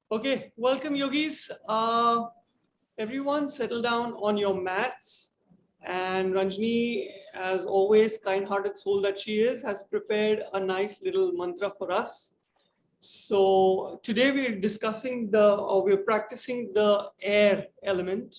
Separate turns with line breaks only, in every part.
Okay, welcome yogis. Everyone settle down on your mats. And Ranjini, as always, kind-hearted soul that she is, has prepared a nice little mantra for us. So today we're practicing the air element,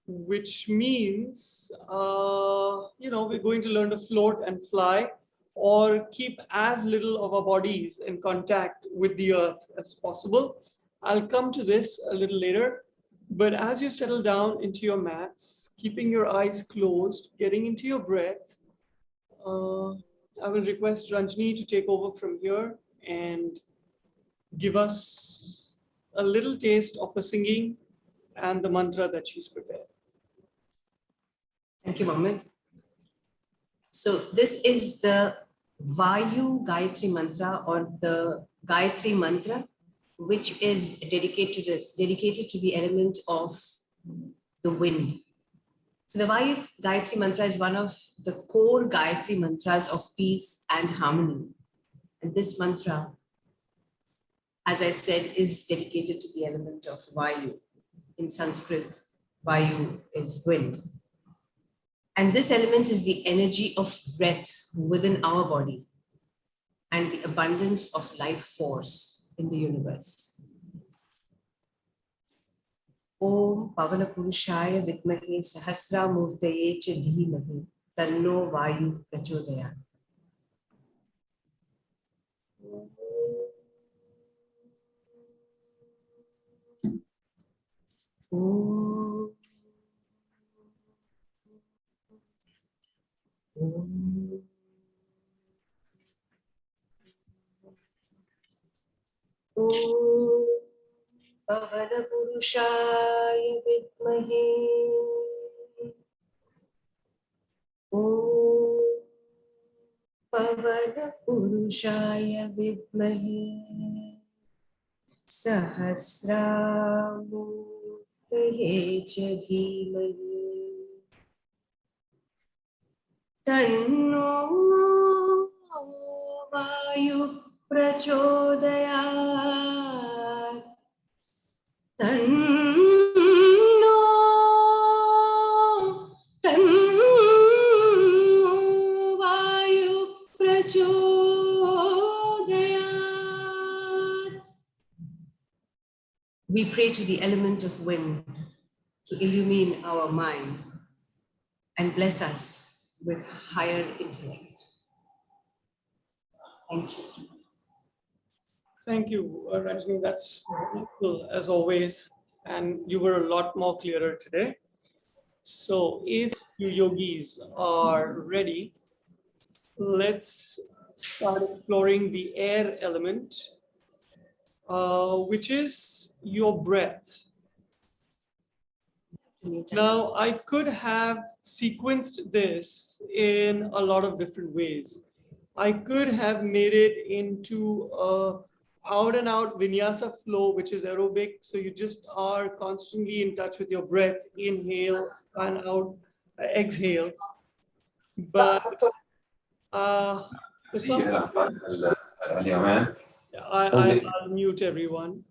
which means, we're going to learn to float and fly or keep as little of our bodies in contact with the earth as possible. I'll come to this a little later, but as you settle down into your mats, keeping your eyes closed, getting into your breath, I will request Ranjini to take over from here and give us a little taste of her singing and the mantra that she's prepared.
Thank you, Mohammed. So this is the Vayu Gayatri Mantra, or the Gayatri Mantra, which is dedicated to the element of the wind. So the Vayu Gayatri Mantra is one of the core Gayatri mantras of peace and harmony. And this mantra, as I said, is dedicated to the element of Vayu. In Sanskrit, Vayu is wind. And this element is the energy of breath within our body and the abundance of life force in the universe. Om Pavana Purushaya Vidmahe Sahasra Murtaye Cha Dhimahi Tanno Vayu Prachodayat. Om Pavana Purushaya Vidmahe Om Pavana Purushaya Vidmahe Sahasra Murtaye Cha Dhimahi Tanno Vayu Prachodayat. Tanno Vayu Prachodayat. We pray to the element of wind to illumine our mind and bless us with higher intellect. Thank you.
Thank you, Ranjini. That's wonderful as always. And you were a lot more clearer today. So if you yogis are ready, let's start exploring the air element, which is your breath. Now, I could have sequenced this in a lot of different ways. I could have made it into a out and out vinyasa flow, which is aerobic. So you just are constantly in touch with your breath, inhale and out, exhale. But for some I'll mute everyone.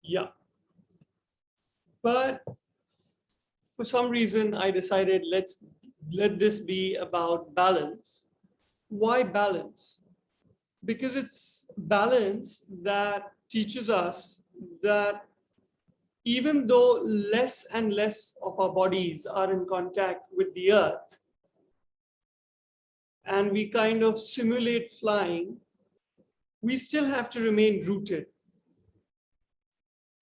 Yeah. But for some reason, I decided let this be about balance. Why balance? Because it's balance that teaches us that even though less and less of our bodies are in contact with the earth, and we kind of simulate flying, we still have to remain rooted.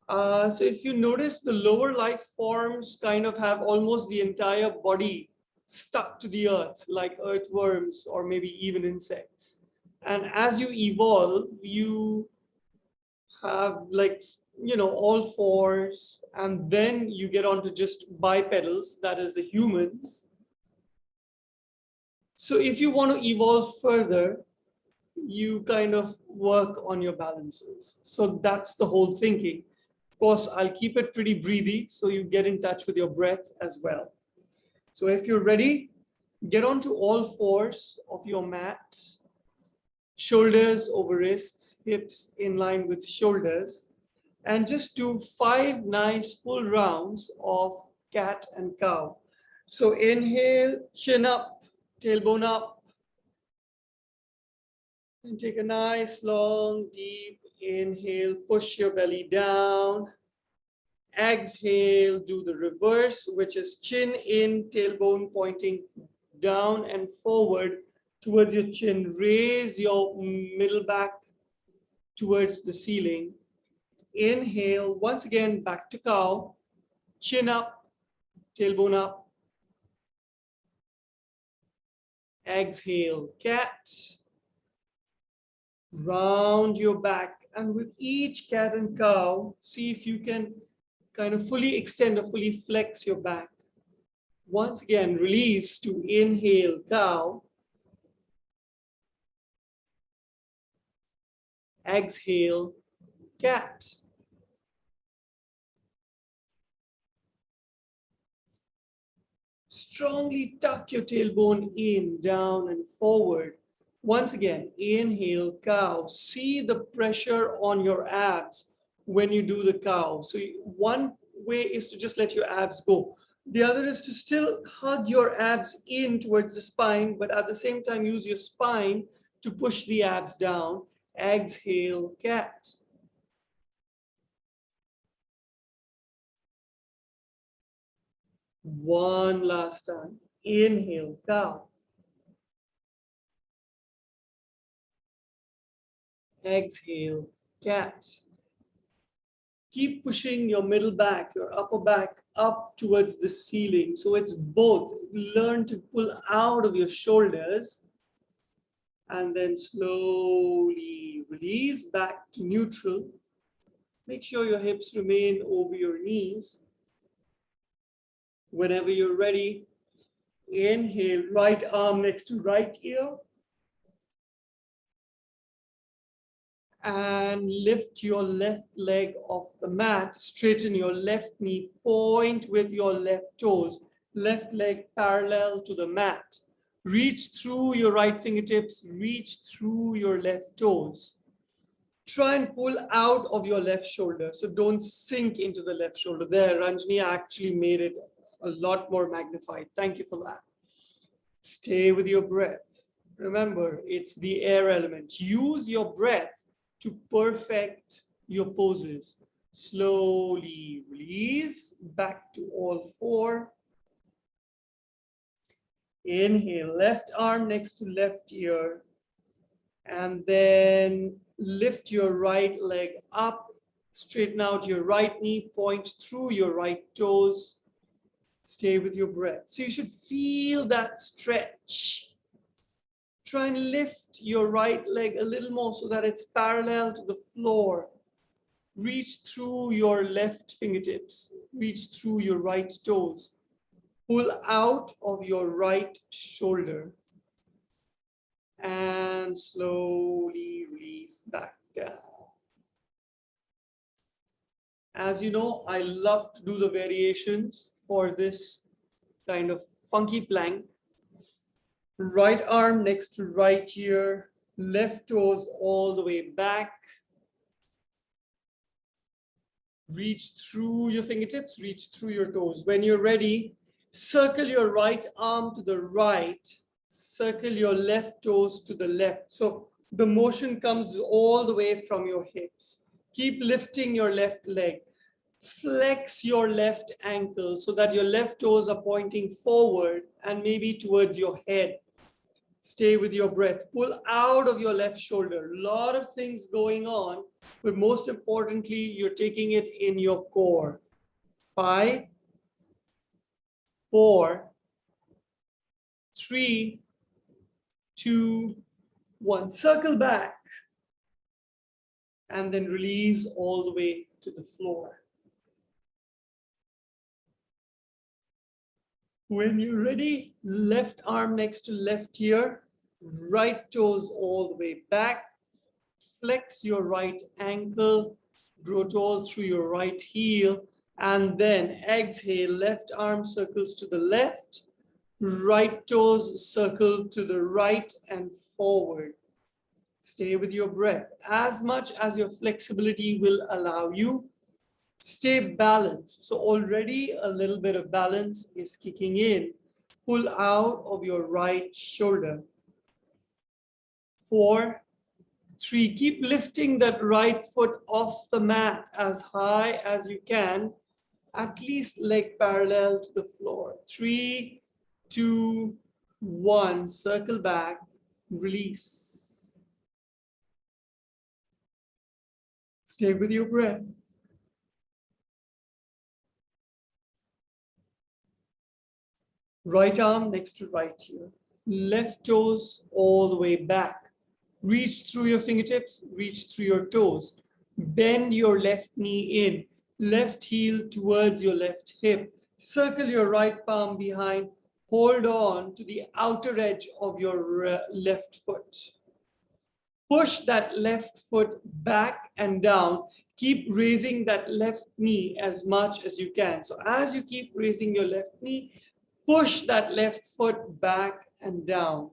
So if you notice, the lower life forms kind of have almost the entire body stuck to the earth, like earthworms or maybe even insects. And as you evolve, you have all fours, and then you get onto just bipedals, that is the humans. So if you want to evolve further, you kind of work on your balances. So that's the whole thinking. Of course, I'll keep it pretty breathy so you get in touch with your breath as well. So if you're ready, get onto all fours of of your mat. Shoulders over wrists, hips in line with shoulders. And just do 5 nice full rounds of cat and cow. So inhale, chin up, tailbone up. And take a nice, long, deep inhale, push your belly down. Exhale, do the reverse, which is chin in, tailbone pointing down and forward towards your chin. Raise your middle back towards the ceiling. Inhale, once again, back to cow. Chin up, tailbone up. Exhale, cat. Round your back. And with each cat and cow, see if you can kind of fully extend or fully flex your back. Once again, release to inhale, cow. Exhale, cat. Strongly tuck your tailbone in, down and forward. Once again, inhale, cow. See the pressure on your abs when you do the cow. So one way is to just let your abs go. The other is to still hug your abs in towards the spine, but at the same time use your spine to push the abs down. Exhale, cat. One last time. Inhale, cow. Exhale, cat. Keep pushing your middle back, your upper back up towards the ceiling. So it's both. Learn to pull out of your shoulders and then slowly release back to neutral. Make sure your hips remain over your knees. Whenever you're ready, inhale, right arm next to right ear. And lift your left leg off the mat, straighten your left knee, point with your left toes, left leg parallel to the mat. Reach through your right fingertips, reach through your left toes. Try and pull out of your left shoulder, so don't sink into the left shoulder. There, Ranjani actually made it a lot more magnified. Thank you for that. Stay with your breath. Remember, it's the air element. Use your breath to perfect your poses. Slowly release back to all four. Inhale, left arm next to left ear. And then lift your right leg up. Straighten out your right knee, point through your right toes. Stay with your breath. So you should feel that stretch. Try and lift your right leg a little more so that it's parallel to the floor. Reach through your left fingertips. Reach through your right toes. Pull out of your right shoulder. And slowly release back down. As you know, I love to do the variations for this kind of funky plank. Right arm next to right ear, left toes all the way back. Reach through your fingertips, reach through your toes. When you're ready, circle your right arm to the right, circle your left toes to the left. So the motion comes all the way from your hips. Keep lifting your left leg. Flex your left ankle so that your left toes are pointing forward and maybe towards your head. Stay with your breath. Pull out of your left shoulder. A lot of things going on, but most importantly, you're taking it in your core. 5, 4, 3, 2, 1. Circle back and then release all the way to the floor. When you're ready, left arm next to left ear, right toes all the way back. Flex your right ankle, grow tall through your right heel, and then exhale, left arm circles to the left, Right toes circle to the right and forward. Stay with your breath as much as your flexibility will allow you. Stay balanced. So already a little bit of balance is kicking in. Pull out of your right shoulder. 4, 3, keep lifting that right foot off the mat as high as you can, at least leg parallel to the floor. 3, 2, 1, circle back, release. Stay with your breath. Right arm next to right ear. Left toes all the way back. Reach through your fingertips, reach through your toes. Bend your left knee in, left heel towards your left hip. Circle your right palm behind. Hold on to the outer edge of your left foot. Push that left foot back and down. Keep raising that left knee as much as you can. So as you keep raising your left knee, push that left foot back and down.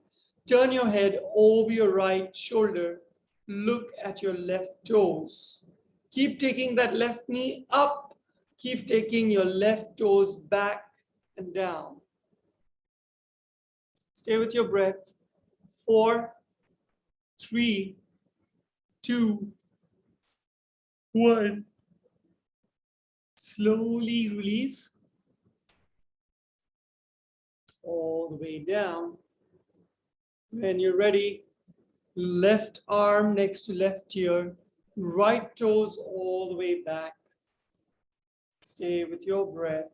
Turn your head over your right shoulder. Look at your left toes. Keep taking that left knee up. Keep taking your left toes back and down. Stay with your breath. 4, 3, 2, 1. Slowly release all the way down. When you're ready, left arm next to left ear, right toes all the way back. Stay with your breath.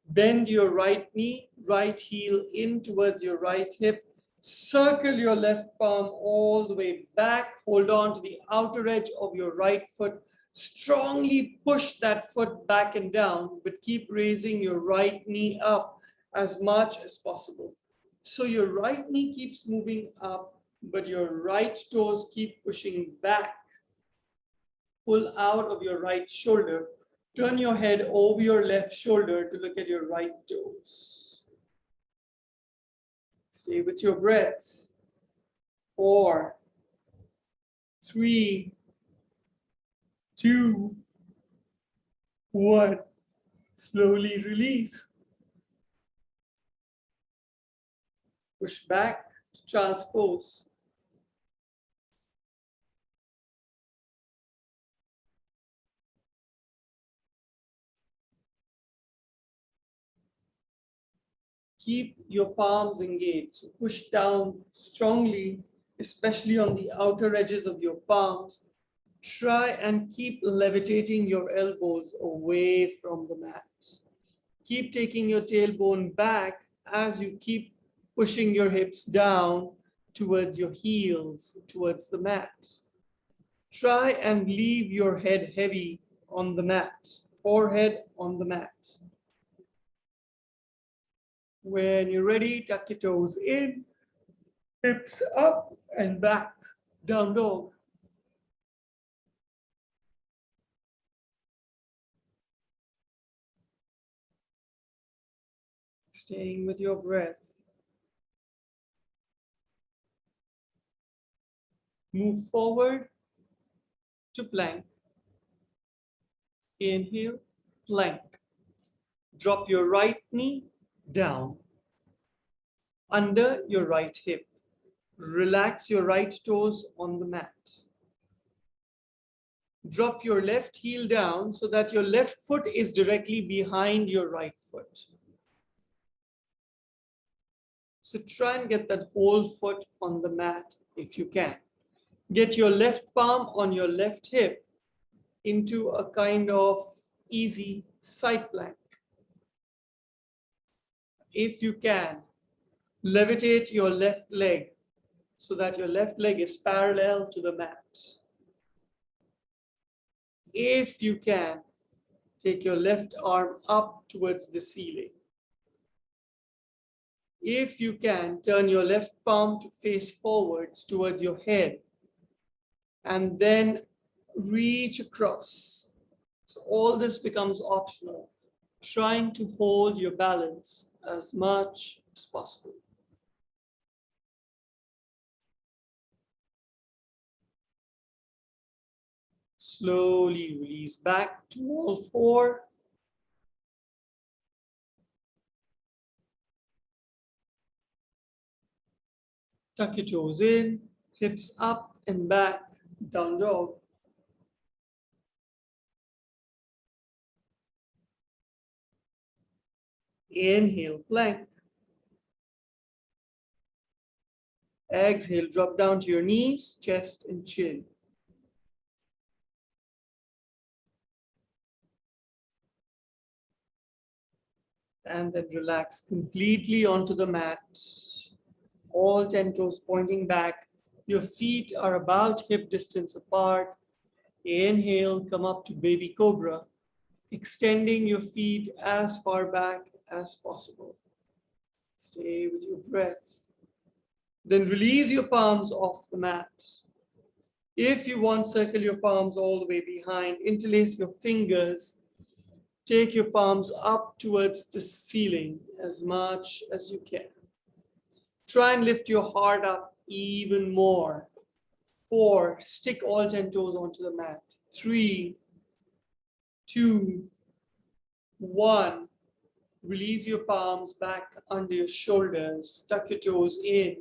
Bend your right knee, right heel in towards your right hip. Circle your left palm all the way back. Hold on to the outer edge of your right foot. Strongly push that foot back and down, but keep raising your right knee up as much as possible. So your right knee keeps moving up, but your right toes keep pushing back. Pull out of your right shoulder. Turn your head over your left shoulder to look at your right toes. Stay with your breath. 4, 3, 2, 1. Slowly release. Push back to child's pose. Keep your palms engaged. So push down strongly, especially on the outer edges of your palms. Try and keep levitating your elbows away from the mat. Keep taking your tailbone back as you keep pushing your hips down towards your heels, towards the mat. Try and leave your head heavy on the mat, forehead on the mat. When you're ready, tuck your toes in, hips up and back, down dog. Staying with your breath. Move forward to plank. Inhale, plank. Drop your right knee down under your right hip. Relax your right toes on the mat. Drop your left heel down so that your left foot is directly behind your right foot. So try and get that whole foot on the mat if you can. Get your left palm on your left hip into a kind of easy side plank. If you can, levitate your left leg so that your left leg is parallel to the mat. If you can, take your left arm up towards the ceiling. If you can, turn your left palm to face forwards towards your head and then reach across. So all this becomes optional. Trying to hold your balance as much as possible. Slowly release back to all four. Tuck your toes in, hips up and back, down dog. Inhale, plank. Exhale, drop down to your knees, chest and chin. And then relax completely onto the mat. All 10 toes pointing back. Your feet are about hip distance apart. Inhale, come up to baby cobra, extending your feet as far back as possible. Stay with your breath. Then release your palms off the mat. If you want, circle your palms all the way behind. Interlace your fingers. Take your palms up towards the ceiling as much as you can. Try and lift your heart up even more. 4, stick all 10 toes onto the mat. 3, 2, 1. Release your palms back under your shoulders. Tuck your toes in.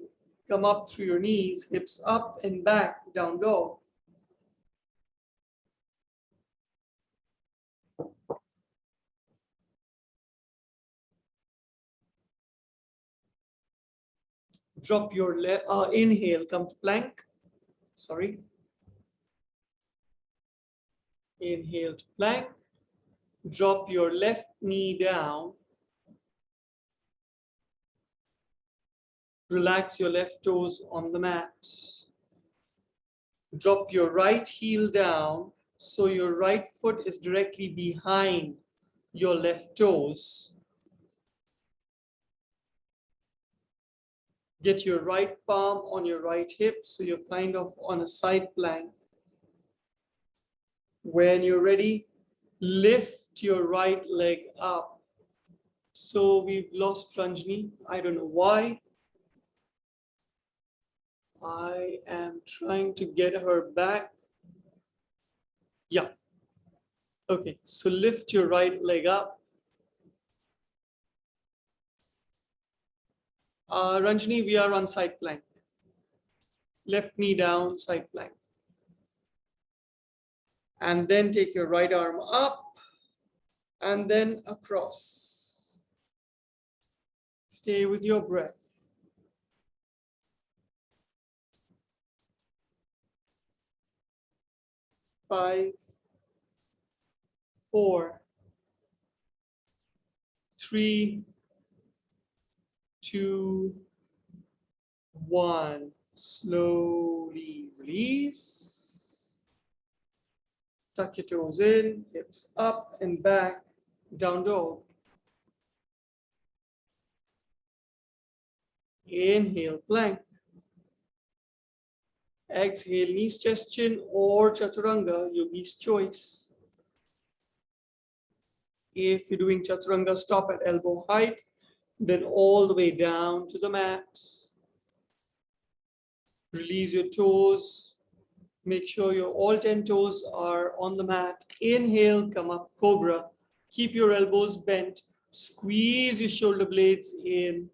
Come up through your knees, hips up and back, down dog. Drop your inhale, come to plank. Sorry. Inhale to plank. Drop your left knee down. Relax your left toes on the mat. Drop your right heel down so your right foot is directly behind your left toes. Get your right palm on your right hip so you're kind of on a side plank. When you're ready, lift your right leg up. So we've lost Ranjani. I don't know why. I am trying to get her back. Yeah. Okay, so lift your right leg up. Ranjani, we are on side plank. Left knee down, side plank. And then take your right arm up and then across. Stay with your breath. 5, 4, 3, 2, 1. Slowly release. Tuck your toes in, hips up and back, down dog. Inhale, plank. Exhale, knees, chest, chin, or chaturanga, yogi's choice. If you're doing chaturanga, stop at elbow height, then all the way down to the mat. Release your toes. Make sure your all 10 toes are on the mat. Inhale, come up, cobra. Keep your elbows bent. Squeeze your shoulder blades in.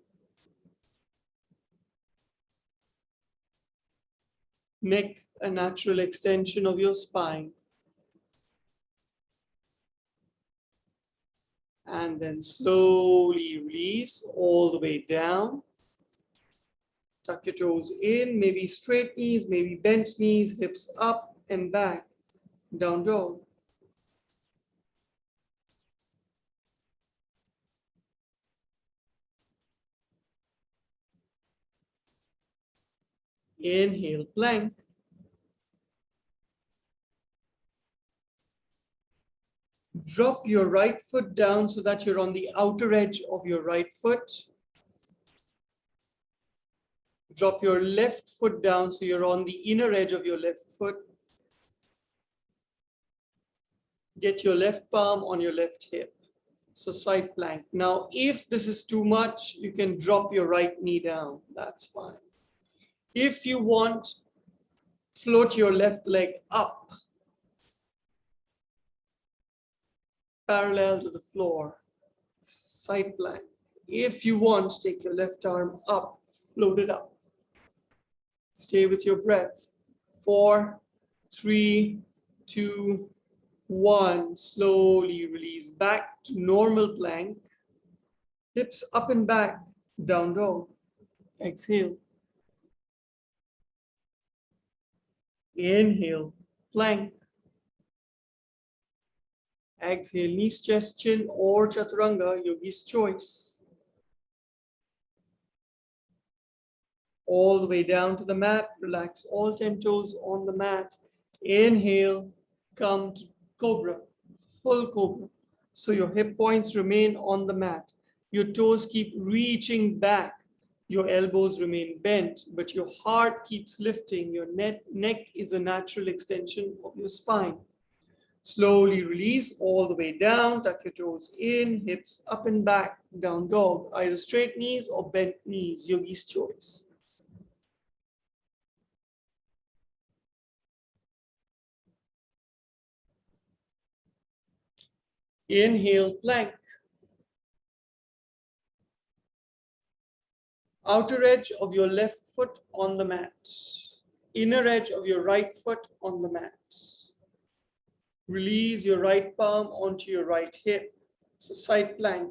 Neck, a natural extension of your spine. And then slowly release all the way down. Tuck your toes in, maybe straight knees, maybe bent knees, hips up and back, down dog. Inhale, plank. Drop your right foot down so that you're on the outer edge of your right foot. Drop your left foot down so you're on the inner edge of your left foot. Get your left palm on your left hip. So side plank. Now, if this is too much, you can drop your right knee down. That's fine. If you want, float your left leg up, parallel to the floor. Side plank. If you want, take your left arm up, float it up. Stay with your breath. 4, 3, 2, 1. Slowly release back to normal plank. Hips up and back, down dog. Exhale. Inhale, plank. Exhale, knees, chest, chin, or chaturanga, yogi's choice. All the way down to the mat, relax all 10 toes on the mat. Inhale, come to cobra, full cobra. So your hip points remain on the mat. Your toes keep reaching back. Your elbows remain bent, but your heart keeps lifting. Your neck is a natural extension of your spine. Slowly release all the way down, tuck your toes in, hips up and back, down dog, either straight knees or bent knees, yogi's choice. Inhale, plank. Outer edge of your left foot on the mat. Inner edge of your right foot on the mat. Release your right palm onto your right hip. So side plank.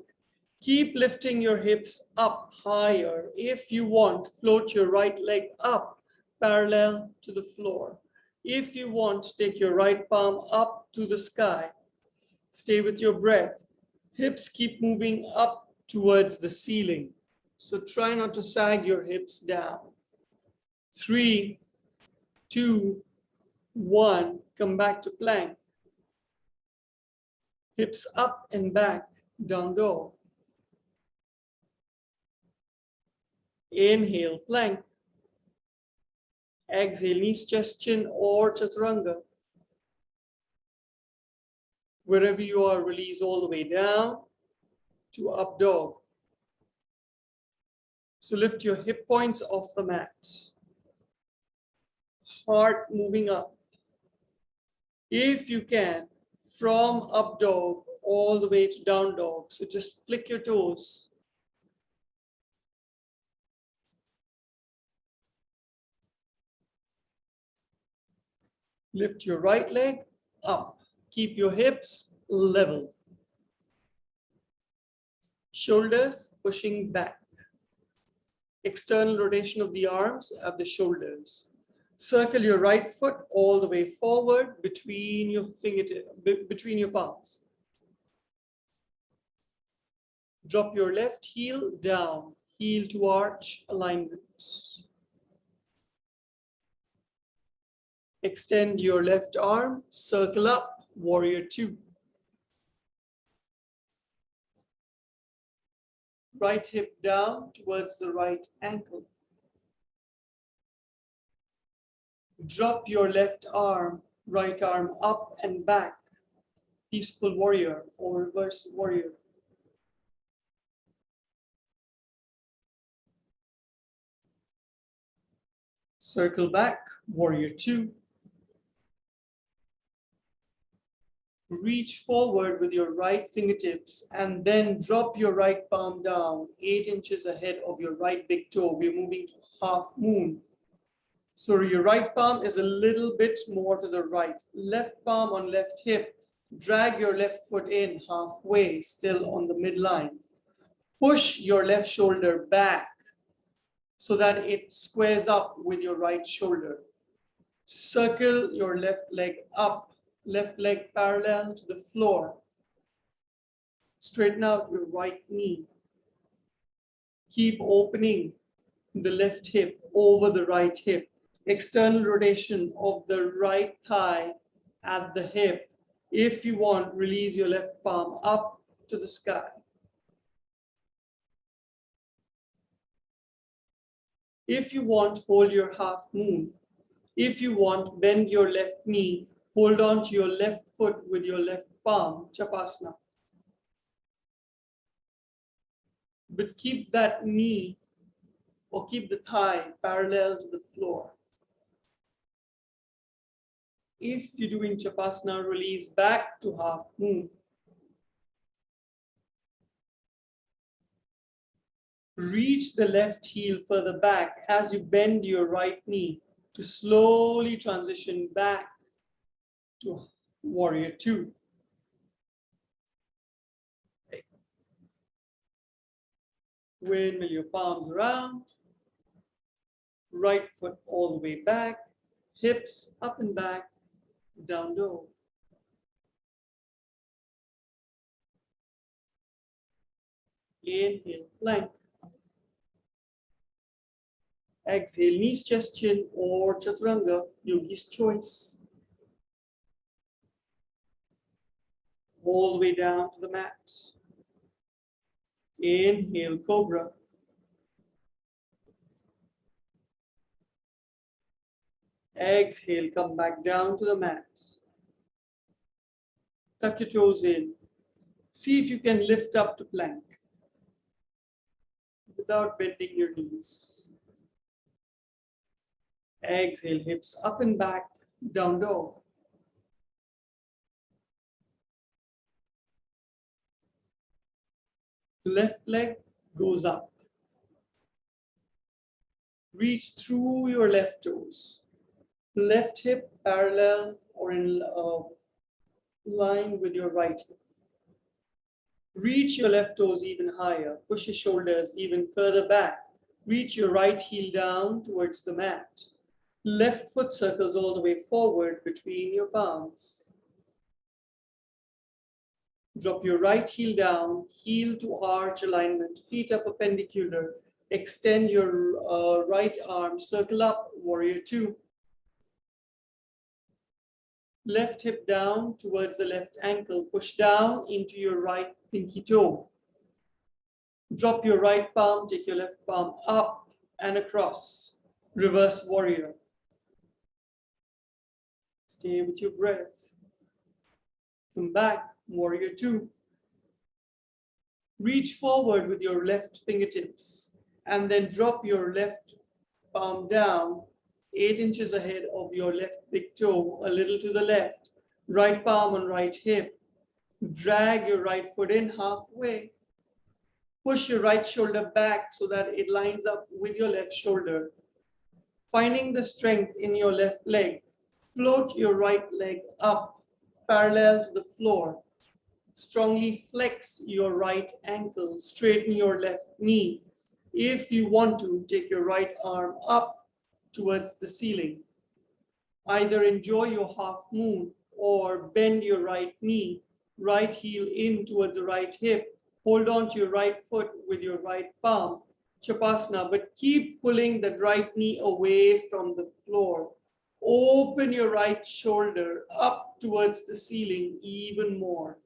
Keep lifting your hips up higher. If you want, float your right leg up, parallel to the floor. If you want, take your right palm up to the sky. Stay with your breath. Hips keep moving up towards the ceiling. So try not to sag your hips down. 3, 2, 1. Come back to plank. Hips up and back, down dog. Inhale, plank. Exhale, knees, chest, chin, or chaturanga. Wherever you are, release all the way down to up dog. So lift your hip points off the mat. Heart moving up. If you can, from up dog all the way to down dog. So just flick your toes. Lift your right leg up. Keep your hips level. Shoulders pushing back. External rotation of the arms at the shoulders. Circle your right foot all the way forward between your fingertips, between your palms. Drop your left heel down, heel to arch alignment. Extend your left arm, circle up, warrior 2. Right hip down towards the right ankle. Drop your left arm, right arm up and back. Peaceful warrior or reverse warrior. Circle back, warrior 2. Reach forward with your right fingertips and then drop your right palm down 8 inches ahead of your right big toe. We're moving to half moon. So your right palm is a little bit more to the right. Left palm on left hip. Drag your left foot in halfway, still on the midline. Push your left shoulder back so that it squares up with your right shoulder. Circle your left leg up, left leg parallel to the floor. Straighten out your right knee. Keep opening the left hip over the right hip. External rotation of the right thigh at the hip. If you want, release your left palm up to the sky. If you want, hold your half moon. If you want, bend your left knee. Hold on to your left foot with your left palm, Chapasana. but keep that knee or keep the thigh parallel to the floor. If you're doing Chapasana, release back to half moon. Reach the left heel further back as you bend your right knee to slowly transition back to warrior two. Windmill your palms around, right foot all the way back, hips up and back, down dog. Inhale, plank. Exhale, knees, chest, chin, or chaturanga, yogi's choice. All the way down to the mat. Inhale, cobra. Exhale, come back down to the mat. Tuck your toes in. See if you can lift up to plank without bending your knees. Exhale, hips up and back, down dog. Left leg goes up. Reach through your left toes. Left hip parallel or in line with your right hip. Reach your left toes even higher. Push your shoulders even further back. Reach your right heel down towards the mat. Left foot circles all the way forward between your palms. Drop your right heel down, heel to arch alignment, feet are perpendicular. Extend your right arm, circle up, warrior two. Left hip down towards the left ankle, push down into your right pinky toe. Drop your right palm, take your left palm up and across. Reverse warrior. Stay with your breath. Come back, warrior two. Reach forward with your left fingertips and then drop your left palm down 8 inches ahead of your left big toe, a little to the left. Right palm on right hip. Drag your right foot in halfway. Push your right shoulder back so that it lines up with your left shoulder. Finding the strength in your left leg, float your right leg up parallel to the floor. Strongly flex your right ankle, straighten your left knee. If you want to, take your right arm up towards the ceiling. Either enjoy your half moon or bend your right knee, right heel in towards the right hip. Hold on to your right foot with your right palm, Chapasana, but keep pulling that right knee away from the floor. Open your right shoulder up towards the ceiling even more.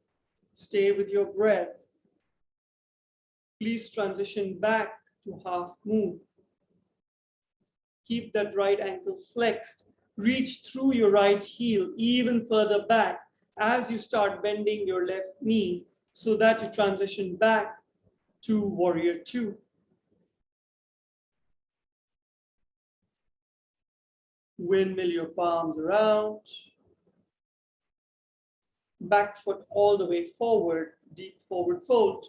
Stay with your breath. Please transition back to half moon. Keep that right ankle flexed. Reach through your right heel even further back as you start bending your left knee so that you transition back to warrior two. Windmill your palms around. Back foot all the way forward, deep forward fold.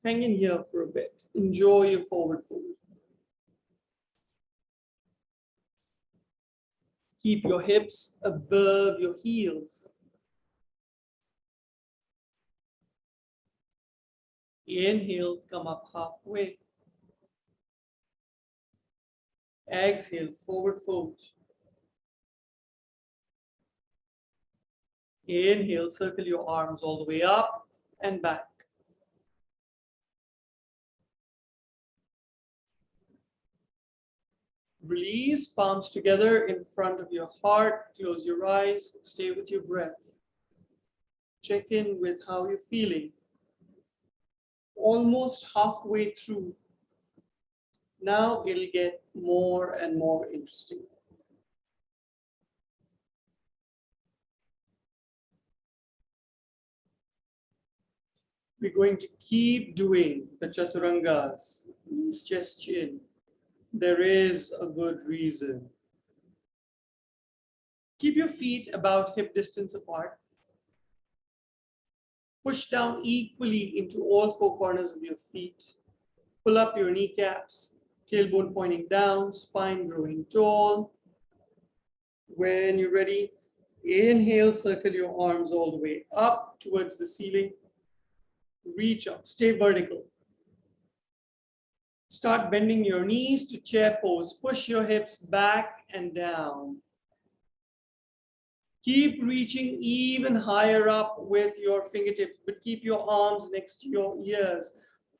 Hang in here for a bit. Enjoy your forward fold. Keep your hips above your heels. Inhale, come up halfway. Exhale, forward fold. Inhale, circle your arms all the way up and back. Release, palms together in front of your heart. Close your eyes, stay with your breath. Check in with how you're feeling. Almost halfway through. Now it'll get more and more interesting. We're going to keep doing the chaturangas, knees, chest, chin. There is a good reason. Keep your feet about hip distance apart. Push down equally into all four corners of your feet. Pull up your kneecaps, tailbone pointing down, spine growing tall. When you're ready, inhale, circle your arms all the way up towards the ceiling. Reach up, stay vertical. Start bending your knees to chair pose. Push your hips back and down. Keep reaching even higher up with your fingertips, but keep your arms next to your ears.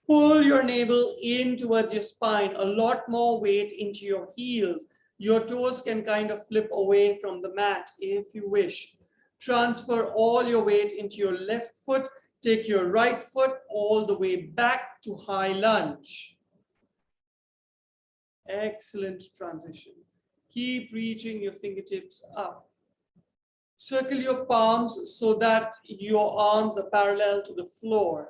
Pull your navel in towards your spine, a lot more weight into your heels. Your toes can kind of flip away from the mat if you wish. Transfer all your weight into your left foot. Take your right foot all the way back to high lunge. Excellent transition. Keep reaching your fingertips up. Circle your palms so that your arms are parallel to the floor.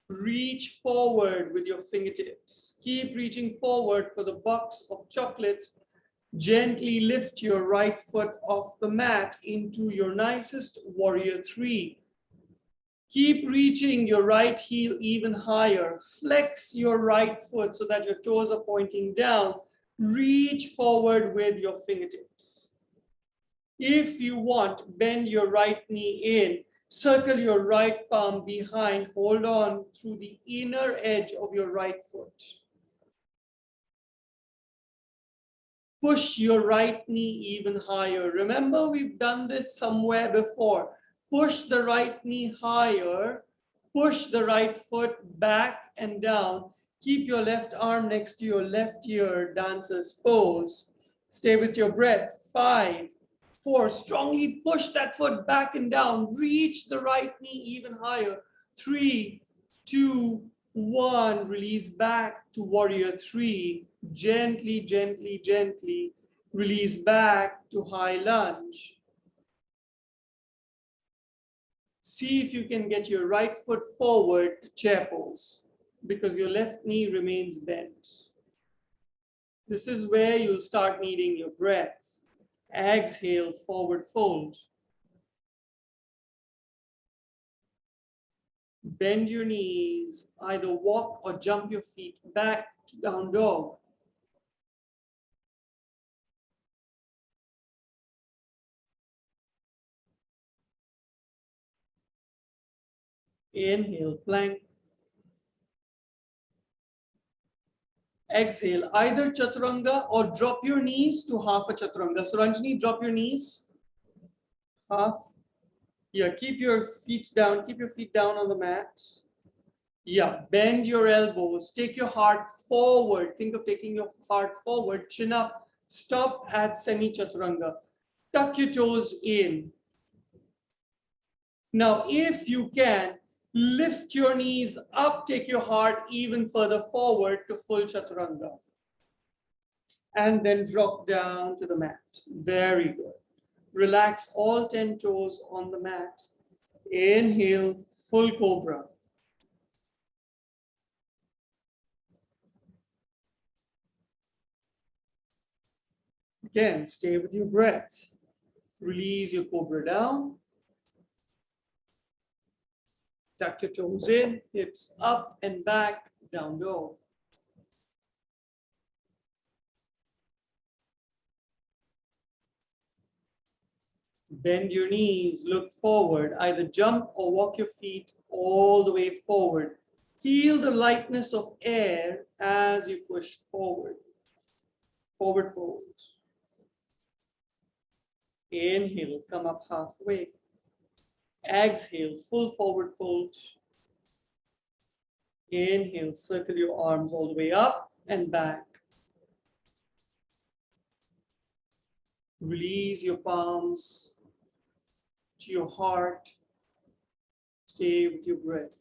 Reach forward with your fingertips. Keep reaching forward for the box of chocolates. Gently lift your right foot off the mat into your nicest warrior three. Keep reaching your right heel even higher. Flex your right foot so that your toes are pointing down. Reach forward with your fingertips. If you want, bend your right knee in. Circle your right palm behind. Hold on through the inner edge of your right foot. Push your right knee even higher. Remember, we've done this somewhere before. Push the right knee higher. Push the right foot back and down. Keep your left arm next to your left ear, dancer's pose. Stay with your breath. 5, 4, strongly push that foot back and down. Reach the right knee even higher. 3, 2, 1. Release back to warrior 3. Gently, gently, gently release back to high lunge. See if you can get your right foot forward to chair pose because your left knee remains bent. This is where you'll start needing your breath. Exhale, forward fold. Bend your knees, either walk or jump your feet back to down dog. Inhale, plank. Exhale, either chaturanga or drop your knees to half a chaturanga. So Ranjini, drop your knees, half. Yeah, keep your feet down on the mat. Yeah, bend your elbows, take your heart forward. Think of taking your heart forward, chin up, stop at semi-chaturanga. Tuck your toes in. Now, if you can, lift your knees up, take your heart even further forward to full chaturanga. And then drop down to the mat. Very good. Relax all 10 toes on the mat. Inhale, full cobra. Again, stay with your breath. Release your cobra down. Tuck your toes in, hips up and back, down dog. Bend your knees, look forward, either jump or walk your feet all the way forward. Feel the lightness of air as you push forward. Forward fold. Inhale, come up halfway. Exhale, full forward fold. Inhale, circle your arms all the way up and back. Release your palms to your heart. Stay with your breath.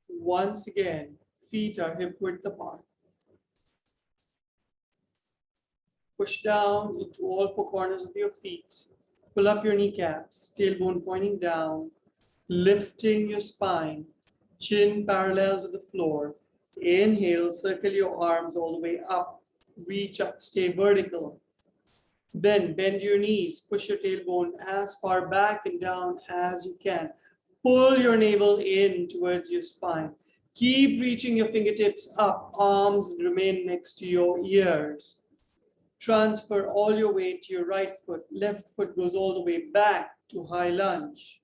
Once again, feet are hip width apart. Push down into all four corners of your feet. Pull up your kneecaps, tailbone pointing down, lifting your spine, chin parallel to the floor. Inhale, circle your arms all the way up. Reach up, stay vertical. Then bend your knees, push your tailbone as far back and down as you can. Pull your navel in towards your spine. Keep reaching your fingertips up, arms remain next to your ears. Transfer all your weight to your right foot. Left foot goes all the way back to high lunge.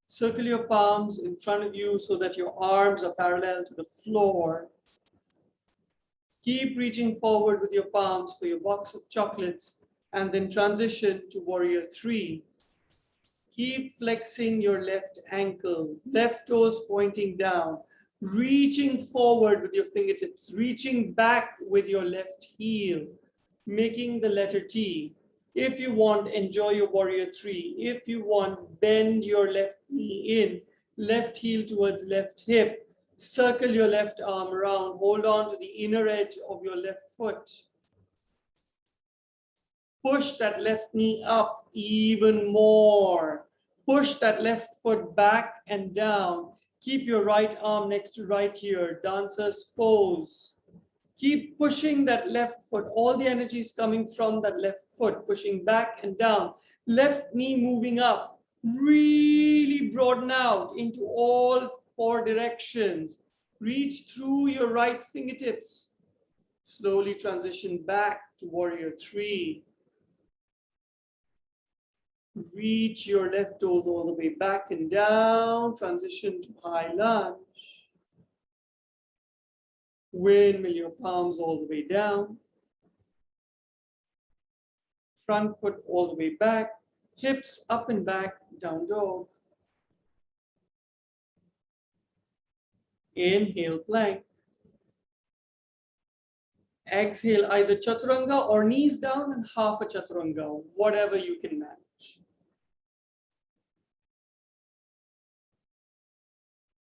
Circle your palms in front of you so that your arms are parallel to the floor. Keep reaching forward with your palms for your box of chocolates and then transition to warrior three. Keep flexing your left ankle, left toes pointing down, reaching forward with your fingertips, reaching back with your left heel, making the letter T. If you want, enjoy your warrior three. If you want, bend your left knee in, left heel towards left hip. Circle your left arm around, hold on to the inner edge of your left foot. Push that left knee up even more. Push that left foot back and down. Keep your right arm next to right ear, dancer's pose. Keep pushing that left foot. All the energy is coming from that left foot, pushing back and down. Left knee moving up. Really broaden out into all four directions. Reach through your right fingertips. Slowly transition back to warrior three. Reach your left toes all the way back and down. Transition to high lunge. Windmill your palms all the way down. Front foot all the way back. Hips up and back, down dog. Inhale, plank. Exhale, either chaturanga or knees down and half a chaturanga, whatever you can manage.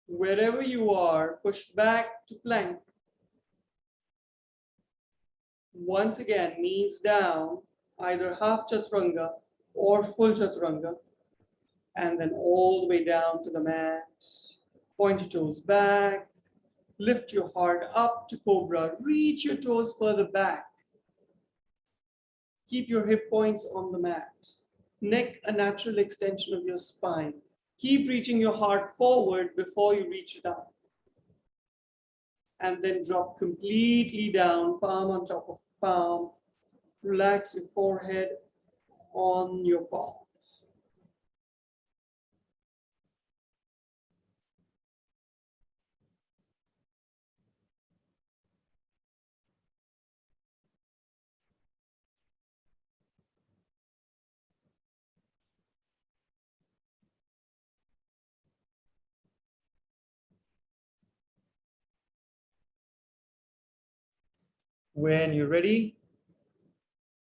Wherever you are, push back to plank. Once again, knees down, either half chaturanga or full chaturanga, and then all the way down to the mat. Point your toes back, lift your heart up to cobra, reach your toes further back. Keep your hip points on the mat. Neck a natural extension of your spine. Keep reaching your heart forward before you reach it up. And then drop completely down, palm on top of palm. Relax your forehead on your palms. When you're ready,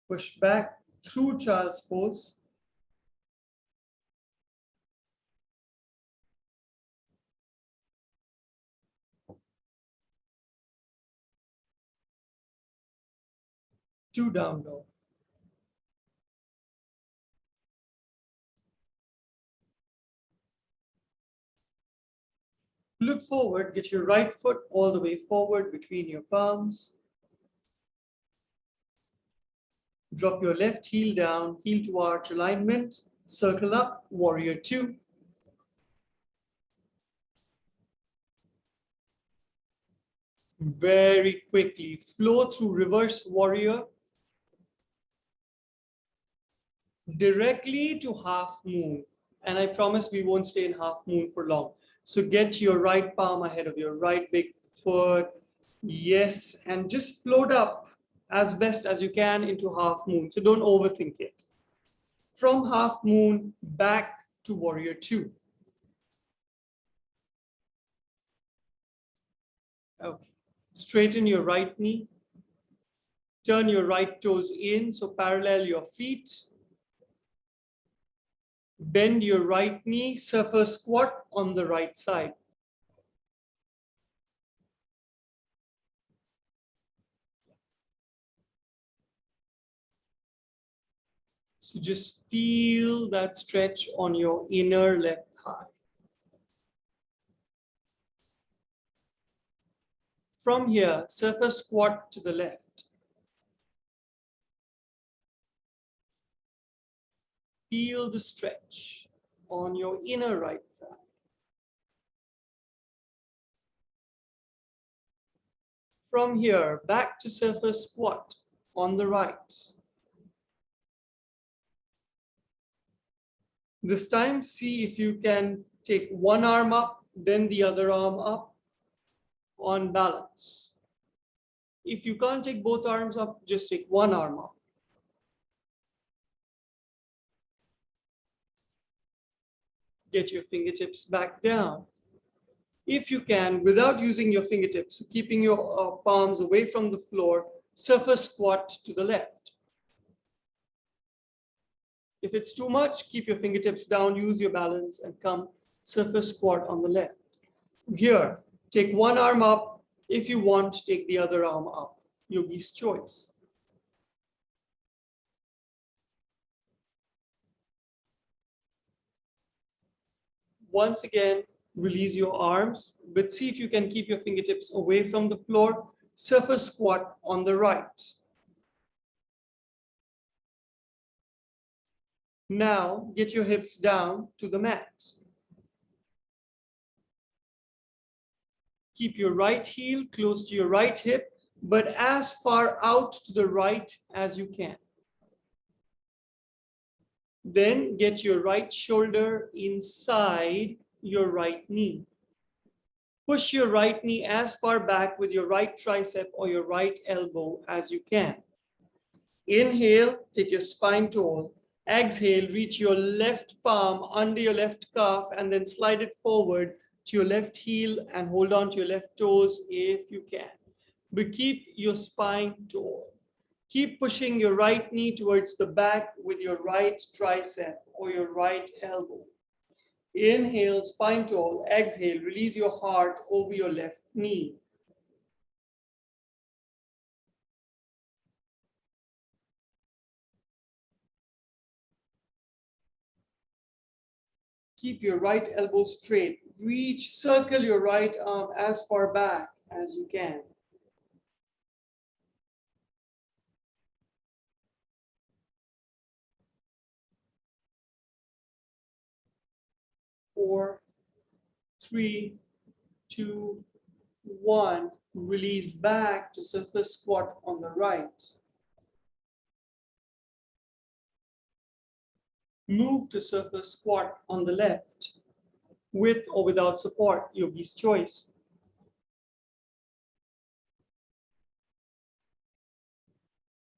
push back through child's pose. To down dog. Look forward, get your right foot all the way forward between your palms. Drop your left heel down, heel to arch alignment. Circle up, warrior two. Very quickly, flow through reverse warrior. Directly to half moon. And I promise we won't stay in half moon for long. So get your right palm ahead of your right big foot. Yes, and just float up as best as you can into half moon. So don't overthink it. From half moon back to warrior two. Okay. Straighten your right knee. Turn your right toes in, so parallel your feet. Bend your right knee, surfer squat on the right side. So just feel that stretch on your inner left thigh. From here, surface squat to the left. Feel the stretch on your inner right thigh. From here, back to surface squat on the right. This time, see if you can take one arm up, then the other arm up on balance. If you can't take both arms up, just take one arm up. Get your fingertips back down. If you can, without using your fingertips, keeping your palms away from the floor, surface squat to the left. If it's too much, keep your fingertips down, use your balance, and come surface squat on the left. Here, take one arm up. If you want, take the other arm up. Yogi's choice. Once again, release your arms, but see if you can keep your fingertips away from the floor. Surface squat on the right. Now, get your hips down to the mat. Keep your right heel close to your right hip, but as far out to the right as you can. Then get your right shoulder inside your right knee. Push your right knee as far back with your right tricep or your right elbow as you can. Inhale, take your spine tall. Exhale, reach your left palm under your left calf and then slide it forward to your left heel and hold on to your left toes if you can. But keep your spine tall. Keep pushing your right knee towards the back with your right tricep or your right elbow. Inhale, spine tall. Exhale, release your heart over your left knee. Keep your right elbow straight. Reach, circle your right arm as far back as you can. 4, 3, 2, 1. Release back to surface squat on the right. Move to surface squat on the left, with or without support, Yogi's choice.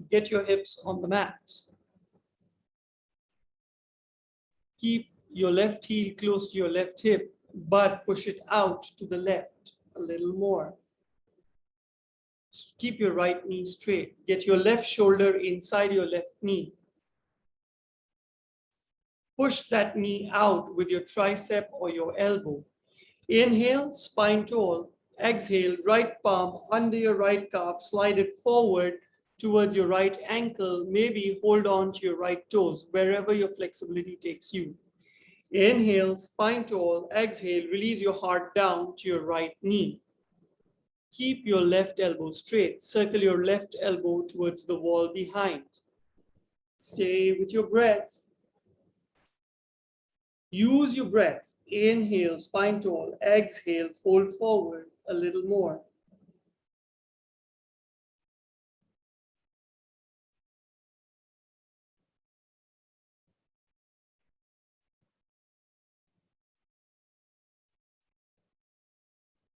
Get your hips on the mat. Keep your left heel close to your left hip, but push it out to the left a little more. Keep your right knee straight. Get your left shoulder inside your left knee. Push that knee out with your tricep or your elbow. Inhale, spine tall. Exhale, right palm under your right calf. Slide it forward towards your right ankle. Maybe hold on to your right toes, wherever your flexibility takes you. Inhale, spine tall. Exhale, release your heart down to your right knee. Keep your left elbow straight. Circle your left elbow towards the wall behind. Stay with your breath. Use your breath. Inhale, spine tall. Exhale, fold forward a little more.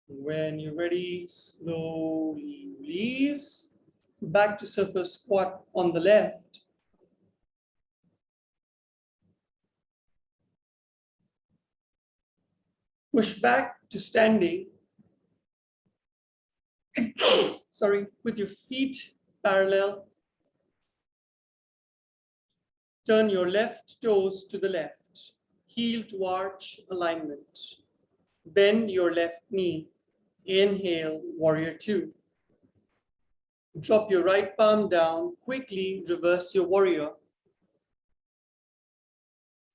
When you're ready, slowly release. Back to surface squat on the left. Push back to standing. Sorry, with your feet parallel. Turn your left toes to the left. Heel to arch alignment. Bend your left knee. Inhale, warrior two. Drop your right palm down. Quickly reverse your warrior.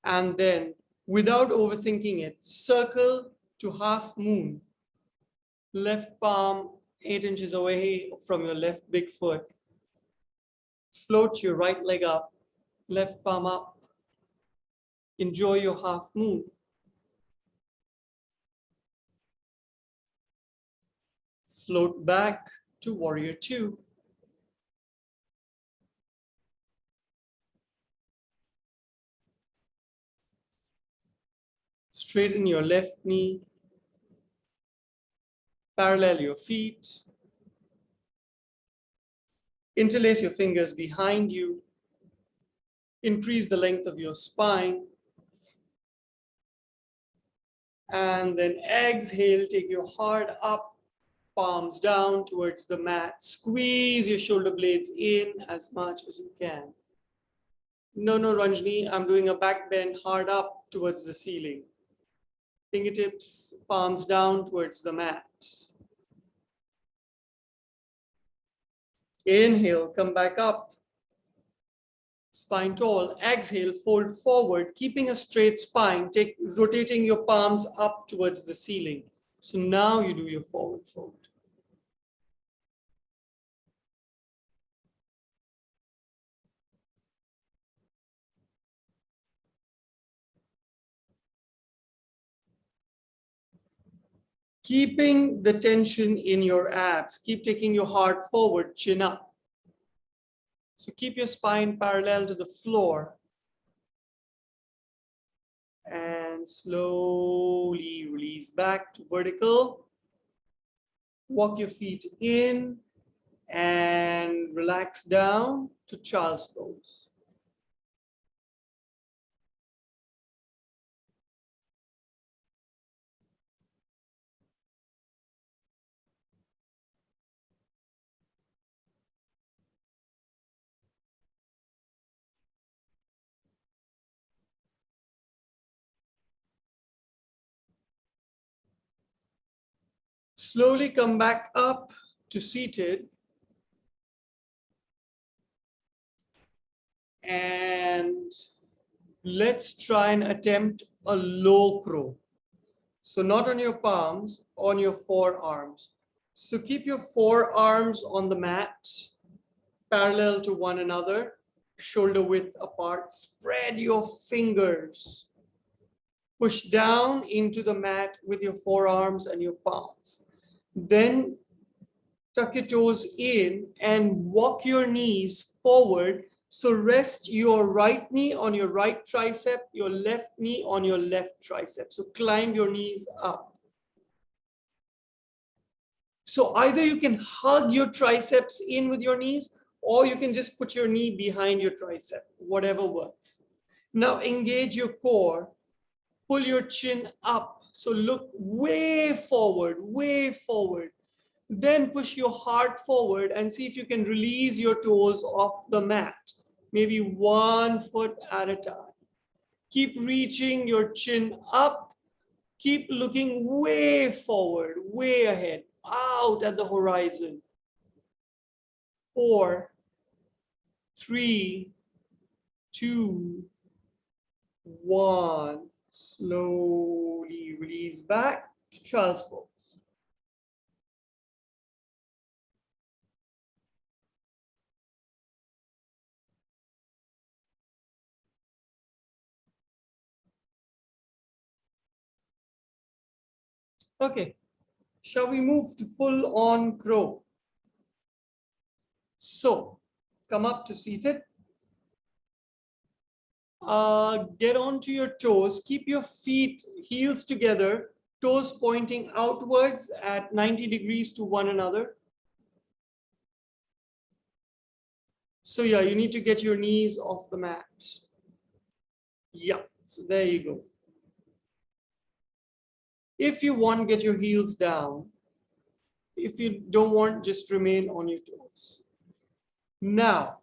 And then, without overthinking it, circle to half moon. Left palm 8 inches away from your left big foot. Float your right leg up, left palm up. Enjoy your half moon. Float back to warrior two. Straighten your left knee. Parallel your feet. Interlace your fingers behind you. Increase the length of your spine. And then exhale, take your heart up, palms down towards the mat. Squeeze your shoulder blades in as much as you can. No, Ranjani, I'm doing a back bend, hard up towards the ceiling. Fingertips, palms down towards the mat. Inhale, come back up. Spine tall. Exhale, fold forward, keeping a straight spine, rotating your palms up towards the ceiling. So now you do your forward fold. Keeping the tension in your abs. Keep taking your heart forward, chin up. So keep your spine parallel to the floor. And slowly release back to vertical. Walk your feet in and relax down to child's pose. Slowly come back up to seated. And let's try and attempt a low crow. So not on your palms, on your forearms. So keep your forearms on the mat, parallel to one another, shoulder width apart. Spread your fingers. Push down into the mat with your forearms and your palms. Then tuck your toes in and walk your knees forward. So rest your right knee on your right tricep, your left knee on your left tricep. So climb your knees up. So either you can hug your triceps in with your knees, or you can just put your knee behind your tricep, whatever works. Now engage your core. Pull your chin up. So look way forward, way forward. Then push your heart forward and see if you can release your toes off the mat. Maybe 1 foot at a time. Keep reaching your chin up. Keep looking way forward, way ahead, out at the horizon. 4, 3, 2, 1. Slowly release back to child's pose. Okay, shall we move to full on crow? So, come up to seated. Get onto your toes. Keep your feet, heels together, toes pointing outwards at 90 degrees to one another. So yeah, you need to get your knees off the mat. Yeah, so there you go. If you want, get your heels down. If you don't want, just remain on your toes. Now,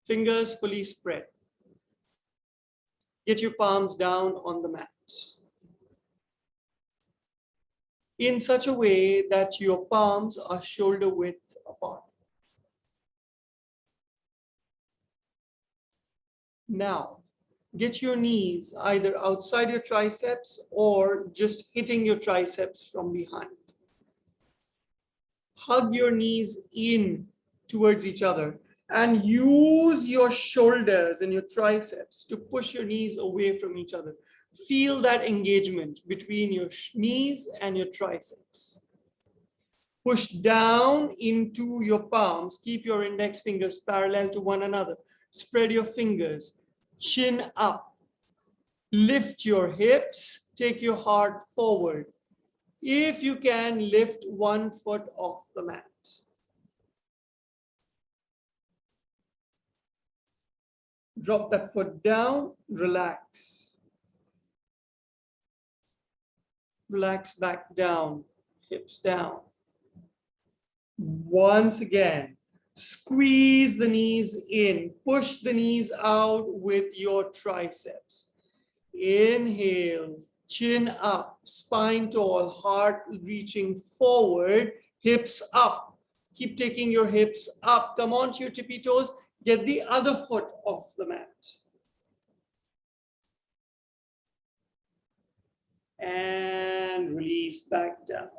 fingers fully spread. Get your palms down on the mat in such a way that your palms are shoulder width apart. Now, get your knees either outside your triceps or just hitting your triceps from behind. Hug your knees in towards each other and use your shoulders and your triceps to push your knees away from each other. Feel that engagement between your knees and your triceps. Push down into your palms. Keep your index fingers parallel to one another. Spread your fingers, chin up. Lift your hips, take your heart forward. If you can, lift one foot off the mat. Drop that foot down, relax. Relax back down, hips down. Once again, squeeze the knees in, push the knees out with your triceps. Inhale, chin up, spine tall, heart reaching forward, hips up. Keep taking your hips up. Come on to your tippy toes. Get the other foot off the mat. And release back down.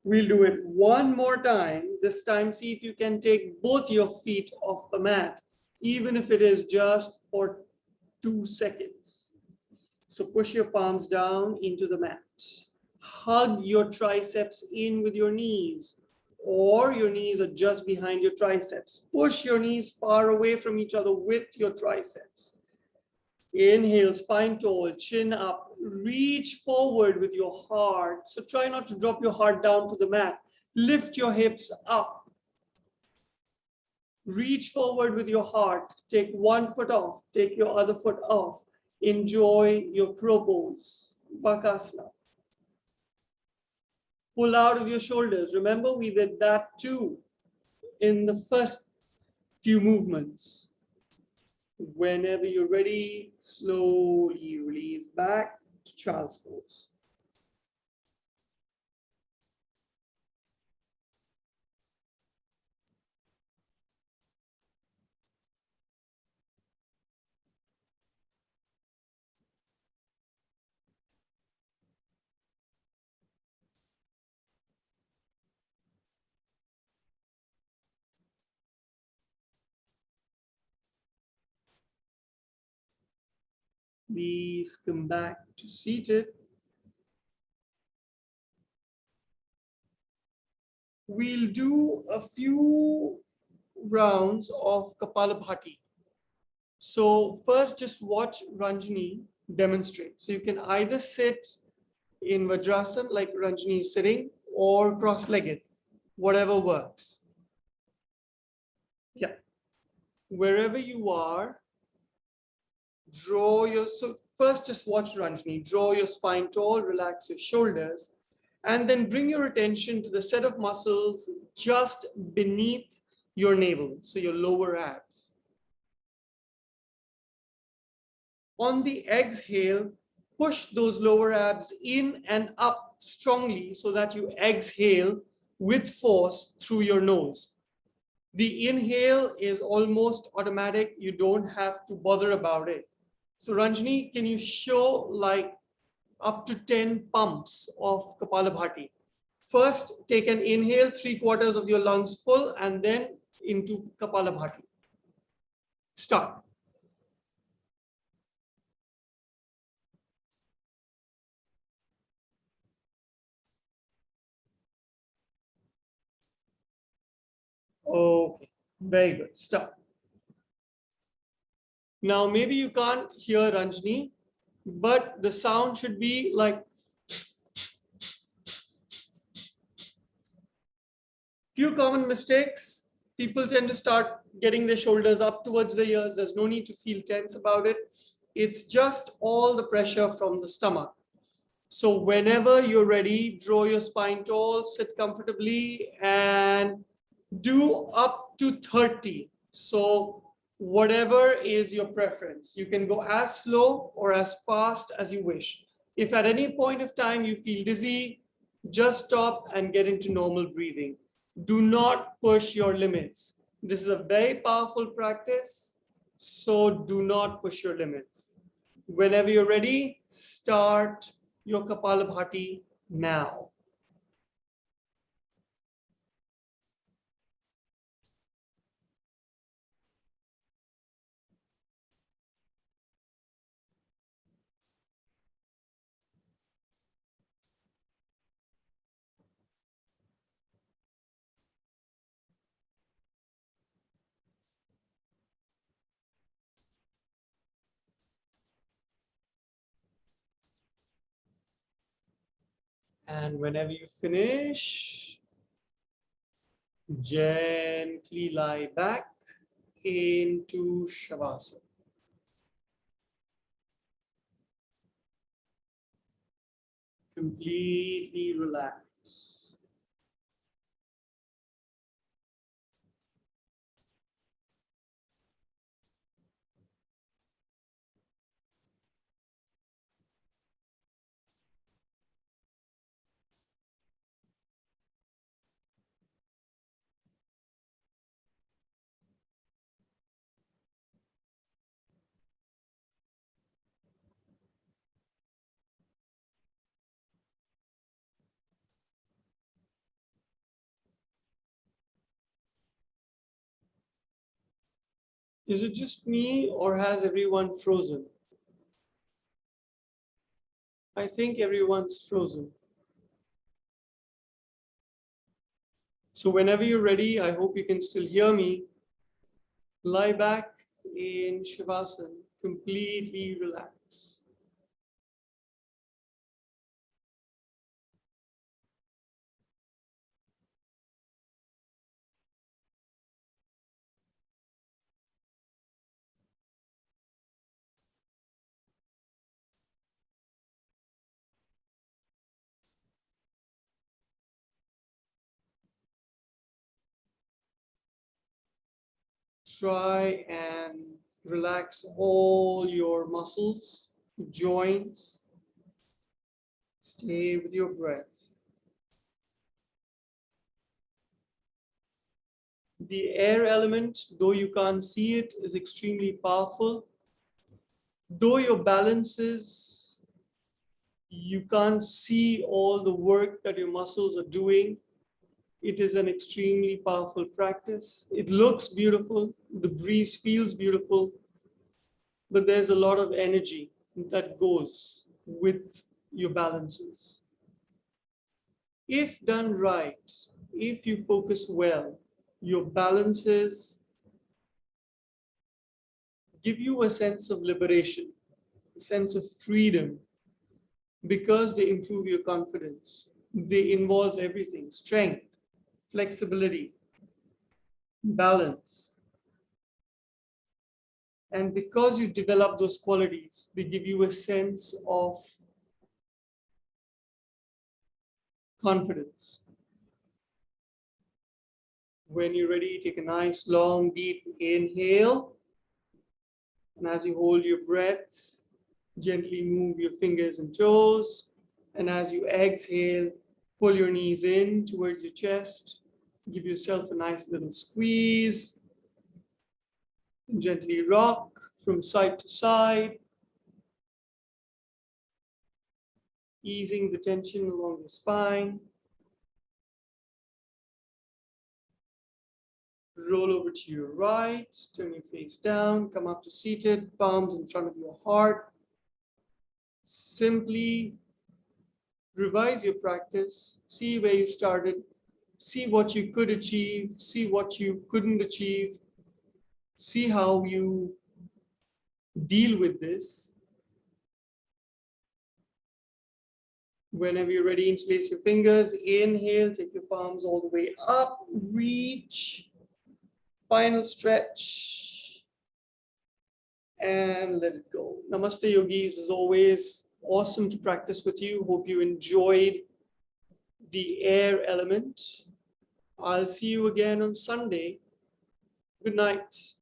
We'll do it one more time. This time, see if you can take both your feet off the mat, even if it is just for 2 seconds. So push your palms down into the mat. Hug your triceps in with your knees, or your knees are just behind your triceps. Push your knees far away from each other with your triceps. Inhale, spine tall, chin up, reach forward with your heart. So try not to drop your heart down to the mat. Lift your hips up. Reach forward with your heart. Take one foot off, take your other foot off. Enjoy your crow pose, Bakasana. Pull out of your shoulders. Remember, we did that too in the first few movements. Whenever you're ready, slowly release back to child's pose. Please come back to seated. We'll do a few rounds of Kapalabhati. So first, just watch Ranjani demonstrate. So you can either sit in Vajrasana like Ranjani is sitting, or cross-legged, whatever works. Yeah. Wherever you are, so first just watch Ranjani. Draw your spine tall, relax your shoulders, and then bring your attention to the set of muscles just beneath your navel, so your lower abs. On the exhale, push those lower abs in and up strongly so that you exhale with force through your nose. The inhale is almost automatic. You don't have to bother about it. So Ranjani, can you show like up to 10 pumps of Kapalabhati? First, take an inhale, 3/4 of your lungs full, and then into Kapalabhati. Start. Okay, very good. Stop. Now, maybe you can't hear Ranjani, but the sound should be like few common mistakes. People tend to start getting their shoulders up towards the ears. There's no need to feel tense about it. It's just all the pressure from the stomach. So whenever you're ready, draw your spine tall, sit comfortably, and do up to 30. So whatever is your preference, you can go as slow or as fast as you wish. If at any point of time you feel dizzy, just stop and get into normal breathing. Do not push your limits. This is a very powerful practice. So do not push your limits. Whenever you're ready, start your Kapalabhati now. And whenever you finish, gently lie back into Shavasana. Completely relax. Is it just me or has everyone frozen? I think everyone's frozen. So whenever you're ready, I hope you can still hear me. Lie back in Shavasana, completely relax. Try and relax all your muscles, joints. Stay with your breath. The air element, though you can't see it, is extremely powerful. Though your balances, you can't see all the work that your muscles are doing. It is an extremely powerful practice. It looks beautiful, the breeze feels beautiful, but there's a lot of energy that goes with your balances. If done right, if you focus well, your balances give you a sense of liberation, a sense of freedom, because they improve your confidence. They involve everything: strength, flexibility, balance. And because you develop those qualities, they give you a sense of confidence. When you're ready, take a nice, long, deep inhale. And as you hold your breath, gently move your fingers and toes. And as you exhale, pull your knees in towards your chest. Give yourself a nice little squeeze. And gently rock from side to side, easing the tension along your spine. Roll over to your right, turn your face down, come up to seated, palms in front of your heart. Simply revise your practice, see where you started, see what you could achieve, see what you couldn't achieve, see how you deal with this. Whenever you're ready, interlace your fingers, inhale, take your palms all the way up, reach, final stretch, and let it go. Namaste, yogis. As always, awesome to practice with you. Hope you enjoyed the air element. I'll see you again on Sunday. Good night.